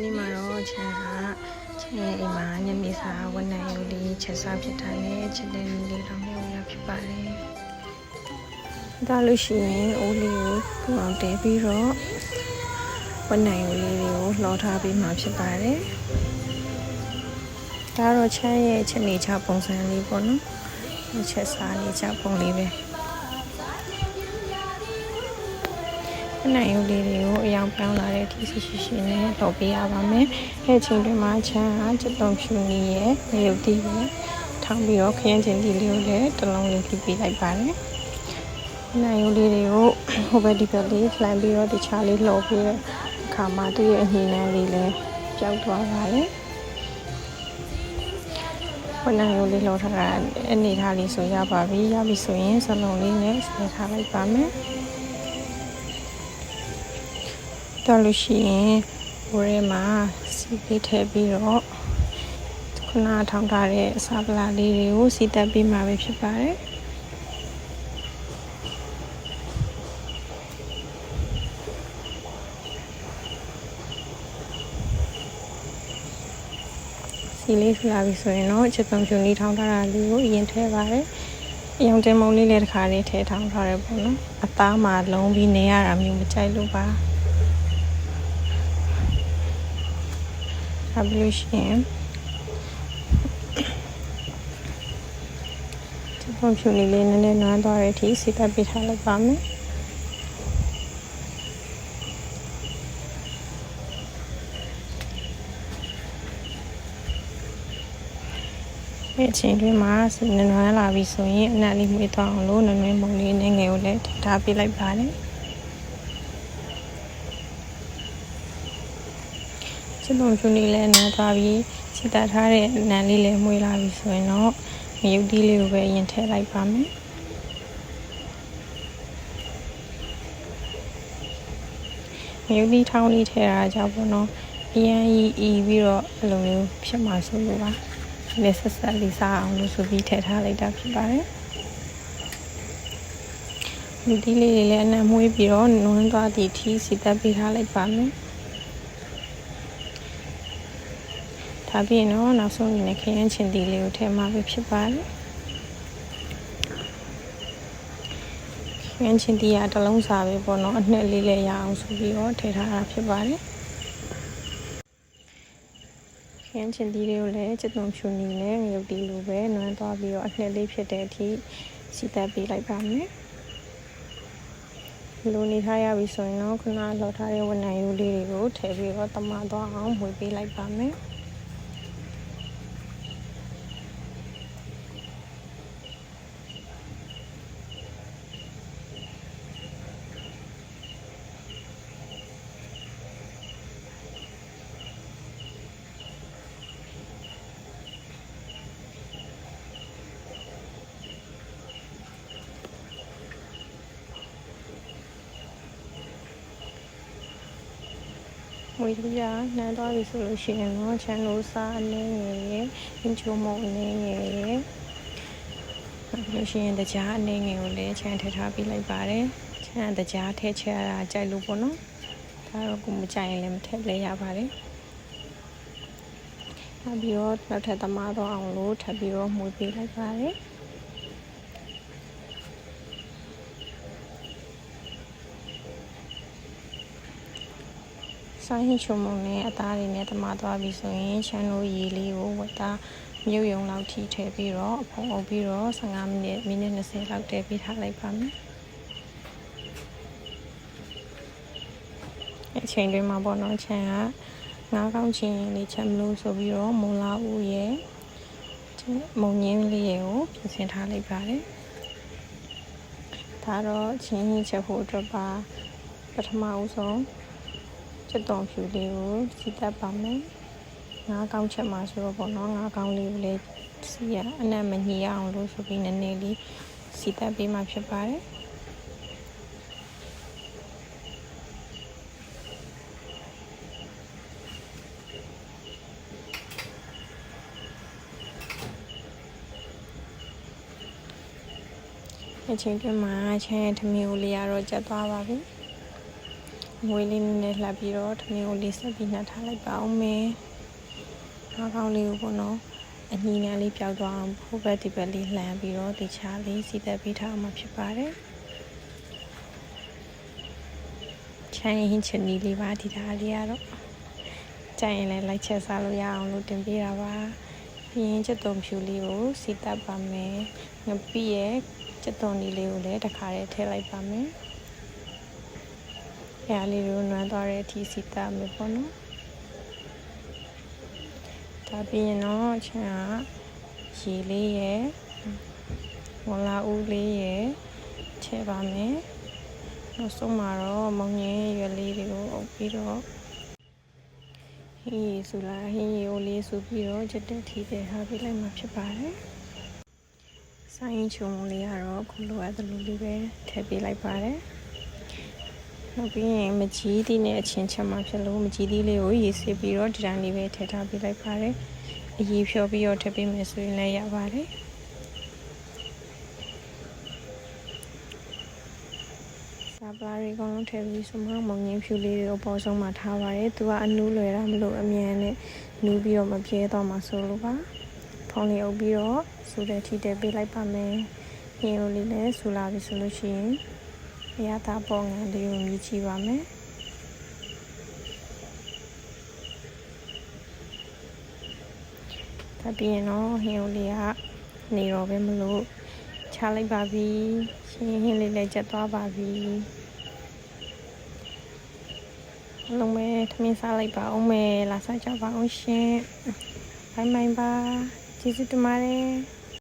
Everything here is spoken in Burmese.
နေ့မှာတော့ချမ်းအိမ်မှာညနေစာဝန်နိုင်ရိုးလေးချက်စားဖြစ်တာနဲ့ချက်တဲ့လူလေးတော့မျိုးရဖြစ်ပါတယ်။ဒါလို့ရှိရင်အိုးလေးကိုပူအောင်တဲပြီးတော့ဝန်နိုင်ရိုးလေးတွေကိုလှော်ထားပြီးမှဖြစ်ပါတယ်။ဒါတော့ချမ်းရဲ့ချက်နေချပုံစံလေးပေါ့နော်။ချက်စားနေချပုံလေးပဲ။နိုင်ရိုးလေးတွေကိုအယောင်ပြောင်းလာတဲ့အထိရှိနဲ့လုပ်ပေးရပါမယ်။အဲ့ချိန်တွင်မှာချမ်းဟာချက်သွန်ဖြူနီရဲ့ရုပ်သီးပဲထောင်းပြီးတော့ခရမ်းချင်းသီးလေးကိုလည်းတစ်လုံးလေးပြလိုက်ပါတယ်။နိုင်ရိုးလေးတွေကိုဟိုဘက်ဒီဘက်လေးလှမ်းပြီးတော့တခြားလေးလှော်ပြီးတဲ့အခါမှာသူ့ရဲ့အညီနှမ်းလေးလည်းပျောက်သွားပါတယ်။နိုင်ရိုးလေးလှော်ထားတာအနေထားလေးဆိုရပါပြီ။ရပြီဆိုရင်စလုံးလေးနဲ့ဆက်ထားလိုက်ပါမယ်။တော်လို့ရှိရင်ဘိုးထဲမှာစီပေးထည့်ပြီးတော့ခုနထောင်းထားတဲ့အစာပလာလေးတွေကိုစီတက်ပြီးမှပဲဖြစ်ပါတယ်စီလေးဆလာပြီဆိုရင်တော့ချက်သွန်ဖြူလေးထောင်းထားတာလေးကိုအရင်ထည့်ပါတယ်အယောင်တင်မုံလေးလည်းတစ်ခါလေးထည့်ထောင်းထားရပေါ့နော်အသားမှာလုံးပြီးနေရတာမျိုးမကြိုက်လို့ပါဘလို့ရှိရင်ဒီပုံဖြူလေးလေးနည်းနည်းနွမ်းသွားတဲ့အထိစီတက်ပေးထားလိုက်ပါမယ်ဒီအချိန်တွင်းမှာစီနွမ်းလာပြီဆိုရင်အနက်လေးမွေးသွားအောင်လို့နွမ်းမုံလေးနဲ့ငယ်ကိုလည်းထည့်ထားပေးလိုက်ပါတယ်ချက်သွန်ဖြူလေးလည်းနားသွားပြီးစီတာထားတဲ့နံလေးလည်းမွေးလာပြီဆိုရင်တော့ငရုတ်သီးလေးကိုပဲအရင်ထည့်လိုက်ပါမယ်ငရုတ်သီးထောင်းလေးထည့်တာကြောင့်ပေါ့နော်အရင်ပြီးတော့အလိုမျိုးဖြစ်မှာဆိုလို့ပါလက်ဆက်ဆက်လေးစားအောင်လို့ဆိုပြီးထည့်ထားလိုက်တာဖြစ်ပါတယ်ငရုတ်သီးလေးလည်းအနံ့မွေးပြီးတော့နွမ်းသွားသည့်အထိစီတက်ပေးထားလိုက်ပါမယ်ဒါပြီးရင်တော့နောက်ဆုံးအနေနဲ့ခရမ်းချင်သီးလေးကိုထည့်မှာပဲဖြစ်ပါတယ်ခရမ်းချင်သီးကတစ်လုံးစာပဲပေါ့နော်အနှစ်လေးလည်းရအောင်ဆိုပြီးတော့ထည့်ထားတာဖြစ်ပါတယ်ခရမ်းချင်သီးလေးကိုလည်းချက်သွန်ဖြူနီနဲ့ငရုတ်သီးလိုပဲနွမ်းသွားပြီးတော့အနှစ်လေးဖြစ်တဲ့အထိစီတက်ပေးလိုက်ပါမယ်လိုနေထားရပြီဆိုရင်တော့ခုနလှော်ထားတဲ့ဝန်နိုင်ရိုးလေးတွေကိုထည့်ပြီးတော့တမသွားအောင်မွေပေးလိုက်ပါမယ်မွေးပြနှမ်းသွားပြီဆိုလို့ရှိရင်တော့ချမ်းလို့စားအနေငယ်ရဲ့အင်းချိုမုံအနေငယ်ရဲ့လို့ရှိရင်တကြားအနေငယ်ကိုလည်းချမ်းထည့်ထားပြီးလိုက်ပါတယ်ချမ်းတကြားထည့်ချရတာကြိုက်လို့ပေါ့နော်ဒါတော့ကိုမကြိုက်ရင်လည်းမထည့်လဲရပါတယ်နောက်ပြီးတော့နောက်ထပ်သမားတော့အောင်လို့ထပ်ပြီးတော့မွေးပေးလိုက်ပါတယ်ဆိုင်ဟင်းချုံမုံနဲ့အသားတွေနဲ့တမသွားပြီဆိုရင်ချမ်းလို့ရေလေးကိုဝတ်သားမြုပ်ယုံလောက်ထိထည့်ပြီးတော့အဖုံအုပ်ပြီးတော့15မိနစ်20လောက်တည်ပြီးထားလိုက်ပါမယ်အချိန်တွင်းမှာပေါ့နော်ချမ်းကငါးကောင်းချင်းလေးချက်မလို့ဆိုပြီးတော့မုံလာဦးရဲ့မုံငင်းလေးကိုပြင်ဆင်ထားလိုက်ပါတယ်ဒါတော့ချင်းချက်ဖို့အတွက်ပါပထမဦးဆုံးချက်သွန်ဖြူလေးကိုစီတက်ပါမယ်ငါးကောင်းချက်မှာဆိုတော့ပေါ့နော်ငါးကောင်းလေးကိုလည်းစီရအနက်မညှိအောင်လို့ဆိုပြီးနည်းနည်းလေးစီတက်ပေးမှဖြစ်ပါတယ်အချိန်တွင်းမှာချမ်းရဲ့ထမင်းကိုလေးရတော့ကျက်သွားပါပြီ ငွေလေးနဲ့လှပ်ပြီးတော့ထမင်းကိုလေးဆက်ပြီးနှက်ထားလိုက်ပါအောင်မယ်ငါးကောင်းလေးကိုပေါ့နော်အညီနန်းလေးပျောက်သွားအောင်ဟိုဘက်ဒီဘက်လေးလှမ်းပြီးတော့တခြားလေးစီသက်ပေးထားအောင်မှာဖြစ်ပါတယ်ချမ်းရင်ချင်နီလေးပါဒီသားလေးကတော့ကြိုင်ရင်လည်းလိုက်ချက်စားလို့ရအောင်လို့တင်ပေးတာပါပြီးရင်ချက်သွန်ဖြူလေးကိုစီသက်ပါမယ်ငပိရဲ့ချက်သွန်လေးကိုလည်းတစ်ခါတည်းထည့်လိုက်ပါမယ်အဲလေးကိုနွမ်းသွားတဲ့အထိစီသက်မယ်ပေါ့နော်ဒါပြီးရင်တော့ချမ်းကရေလေးရဲ့ဝင်လာဦးလေးရဲ့ထည့်ပါမယ်နောက်ဆုံးမှာတော့မုံငင်းရွက်လေးတွေကိုအုပ်ပြီးတော့ဟင်းရည်ဆူလာဟင်းရည်ကိုလေးဆူပြီးတော့ချက်တက်ထီးတဲ့ဟာပေးလိုက်မှာဖြစ်ပါတယ်ဆိုင်းချုံလေးကတော့ခုလိုအပ်သလိုလေးပဲထည့်ပေးလိုက်ပါတယ်နောက်ပြီးရင်မကြီးသီးနဲ့အချင်းချက်မှဖြစ်လို့မကြီးသီးလေးကိုရေဆေးပြီးတော့ဒီတိုင်းလေးပဲထည့်ထားပေးလိုက်ပါတယ်အရေးဖြောပြီးတော့ထည့်ပေးမယ်ဆိုရင်လည်းရပါတယ်စားပလာတွေအကုန်လုံးထည့်ပြီးဆိုမှမုံငင်းဖြူလေးတွေကိုပေါ်ဆုံးမှာထားပါတယ်သူကအနူးလွယ်တာမလို့အမြန်နဲ့နူးပြီးတော့မပြဲတော့မှဆိုလို့ပါဖုံးလေးအုပ်ပြီးတော့စူတဲ့ထိတက်ပေးလိုက်ပါမယ်ဟင်းကိုလေးလည်းဆူလာပြီဆိုလို့ရှိရင်အရသာပေါ်ငံလေးကိုမြည်ကြည့်ပါမယ်ဒါပြီးရင်တော့ဟင်းကိုလေးကနေတော့ပဲမလို့ချလိုက်ပါပြီရှင်ဟင်းလေးလည်းကျက်သွားပါပြီလုံးမဲထမင်းစားလိုက်ပါအောင်မယ်လာစားကြပါအောင်ရှင်ဘိုင်ဘိုင်ပါကျေးဇူးတင်ပါတယ်